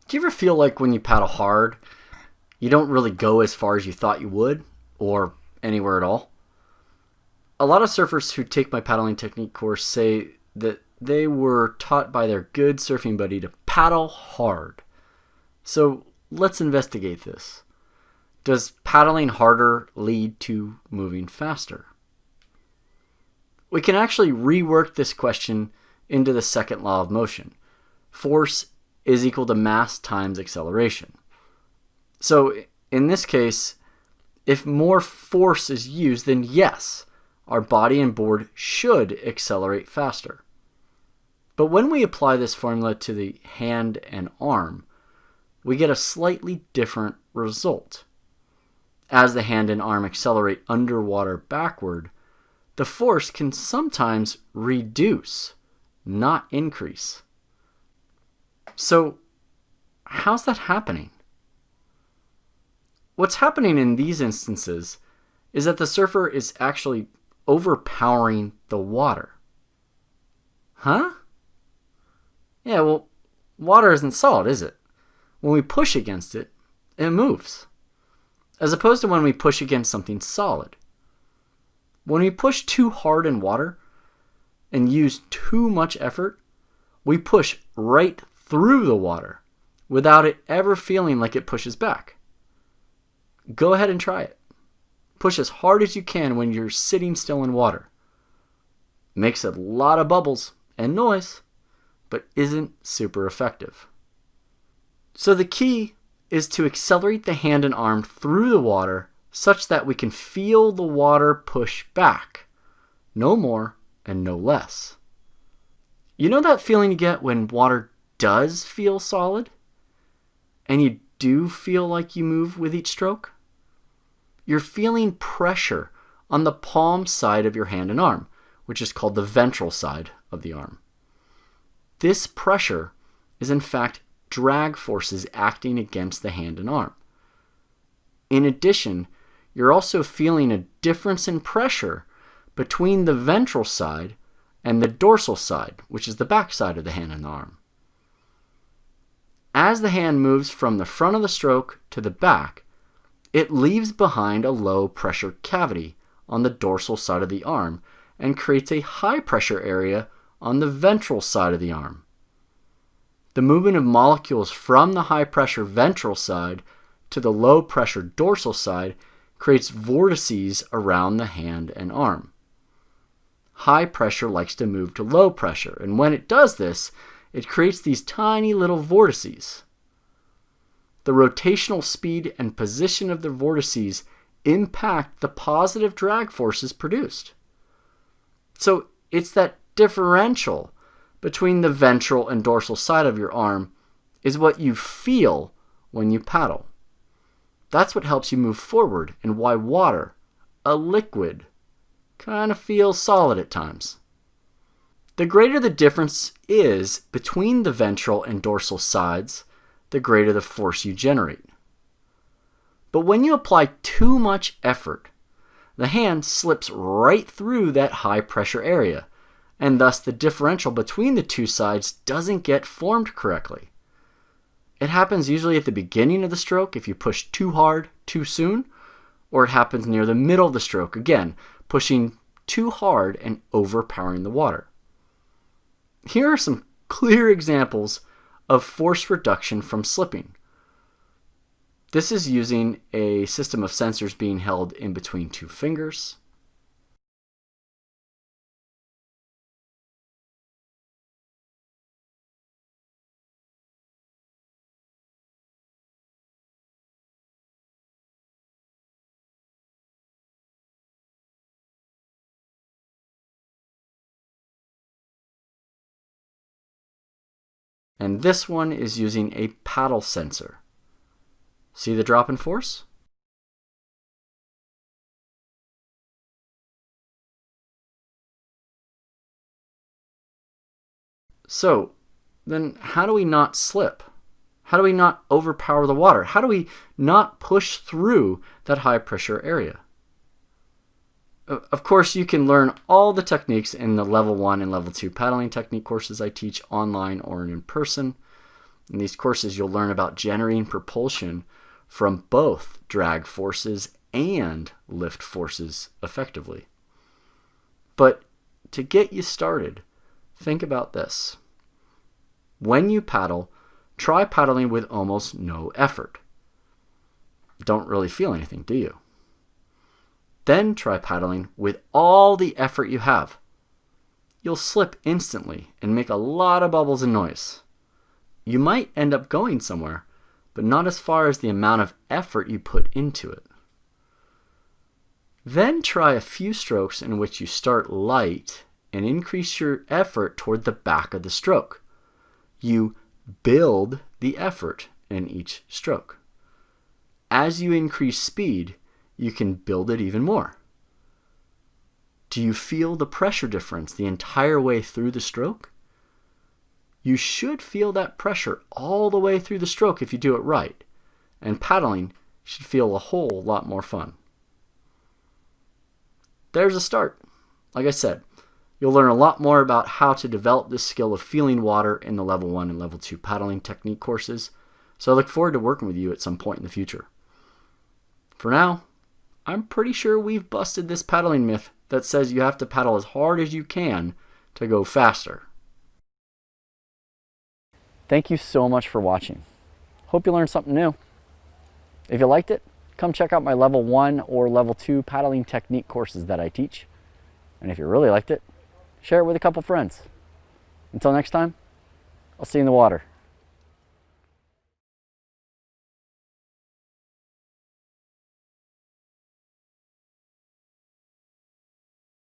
Do you ever feel like when you paddle hard, you don't really go as far as you thought you would, or anywhere at all? A lot of surfers who take my paddling technique course say that they were taught by their good surfing buddy to paddle hard. So let's investigate this. Does paddling harder lead to moving faster? We can actually rework this question into the second law of motion. Force is equal to mass times acceleration. So in this case, if more force is used, then yes, our body and board should accelerate faster. But when we apply this formula to the hand and arm, we get a slightly different result. As the hand and arm accelerate underwater backward, the force can sometimes reduce, not increase. So, how's that happening? What's happening in these instances is that the surfer is actually overpowering the water. Huh? Yeah, well, water isn't solid, is it? When we push against it, it moves. As opposed to when we push against something solid. When we push too hard in water and use too much effort, we push right through the water without it ever feeling like it pushes back. Go ahead and try it. Push as hard as you can when you're sitting still in water. Makes a lot of bubbles and noise, but isn't super effective. So the key is to accelerate the hand and arm through the water such that we can feel the water push back. No more and no less. You know that feeling you get when water does feel solid? And you do feel like you move with each stroke? You're feeling pressure on the palm side of your hand and arm, which is called the ventral side of the arm. This pressure is in fact drag forces acting against the hand and arm. In addition, you're also feeling a difference in pressure between the ventral side and the dorsal side, which is the back side of the hand and arm. As the hand moves from the front of the stroke to the back, it leaves behind a low pressure cavity on the dorsal side of the arm and creates a high pressure area on the ventral side of the arm. The movement of molecules from the high pressure ventral side to the low pressure dorsal side creates vortices around the hand and arm. High pressure likes to move to low pressure, and when it does this, it creates these tiny little vortices. The rotational speed and position of the vortices impact the positive drag forces produced. So it's that differential between the ventral and dorsal side of your arm is what you feel when you paddle. That's what helps you move forward and why water, a liquid, kind of feels solid at times. The greater the difference is between the ventral and dorsal sides, the greater the force you generate. But when you apply too much effort, the hand slips right through that high pressure area, and thus the differential between the two sides doesn't get formed correctly. It happens usually at the beginning of the stroke if you push too hard too soon, or it happens near the middle of the stroke, again, pushing too hard and overpowering the water. Here are some clear examples of force reduction from slipping. This is using a system of sensors being held in between two fingers. And this one is using a paddle sensor. See the drop in force? So, then how do we not slip? How do we not overpower the water? How do we not push through that high pressure area? Of course, you can learn all the techniques in the level 1 and level 2 paddling technique courses I teach online or in person. In these courses, you'll learn about generating propulsion from both drag forces and lift forces effectively. But to get you started, think about this. When you paddle, try paddling with almost no effort. Don't really feel anything, do you? Then try paddling with all the effort you have. You'll slip instantly and make a lot of bubbles and noise. You might end up going somewhere, but not as far as the amount of effort you put into it. Then try a few strokes in which you start light and increase your effort toward the back of the stroke. You build the effort in each stroke. As you increase speed, you can build it even more. Do you feel the pressure difference the entire way through the stroke? You should feel that pressure all the way through the stroke if you do it right, and paddling should feel a whole lot more fun. There's a start. Like I said, you'll learn a lot more about how to develop this skill of feeling water in the Level 1 and Level 2 paddling technique courses, so I look forward to working with you at some point in the future. For now, I'm pretty sure we've busted this paddling myth that says you have to paddle as hard as you can to go faster. Thank you so much for watching. Hope you learned something new. If you liked it, come check out my Level 1 or Level 2 paddling technique courses that I teach. And if you really liked it, share it with a couple friends. Until next time, I'll see you in the water.